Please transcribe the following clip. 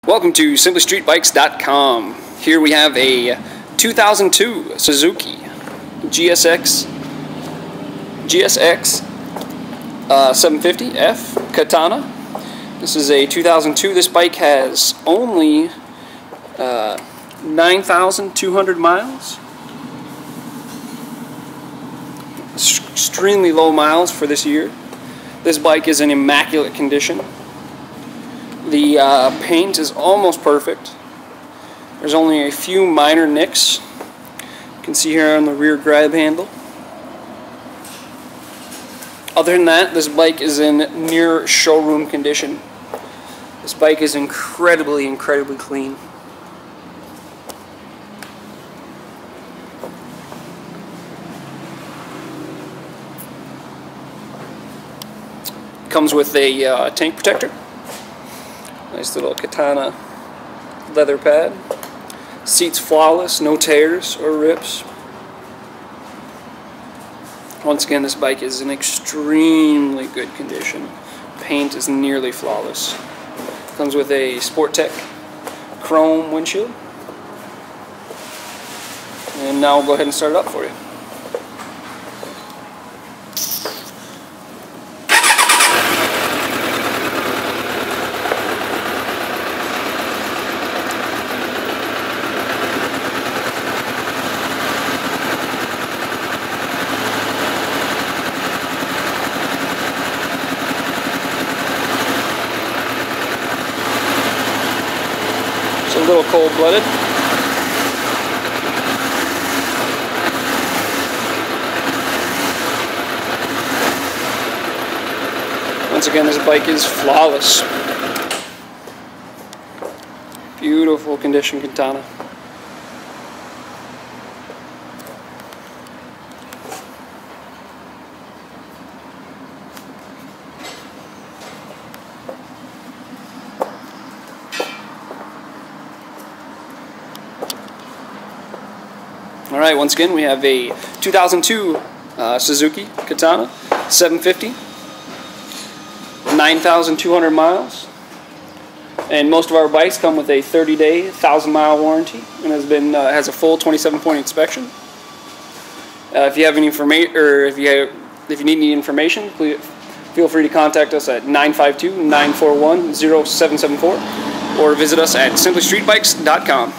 Welcome to simplystreetbikes.com. Here we have a 2002 Suzuki GSX750F Katana. This is a 2002. This bike has only 9,200 miles. Extremely low miles for this year. This bike is in immaculate condition. The paint is almost perfect. There's only a few minor nicks. You can see here on the rear grab handle. Other than that, this bike is in near showroom condition. This bike is incredibly clean. Comes with a tank protector. Nice little Katana leather pad. Seat's flawless, no tears or rips. Once again, this bike is in extremely good condition. Paint is nearly flawless. Comes with a Sport Tech chrome windshield. And now we'll go ahead and start it up for you. A little cold-blooded. Once again, this bike is flawless. Beautiful condition Katana. Alright, once again we have a 2002 Suzuki Katana 750, 9,200 miles, and most of our bikes come with a 30-day, 1,000-mile warranty, and has a full 27-point inspection. If you have any information, or if you need any information, please feel free to contact us at 952-941-0774, or visit us at simplystreetbikes.com.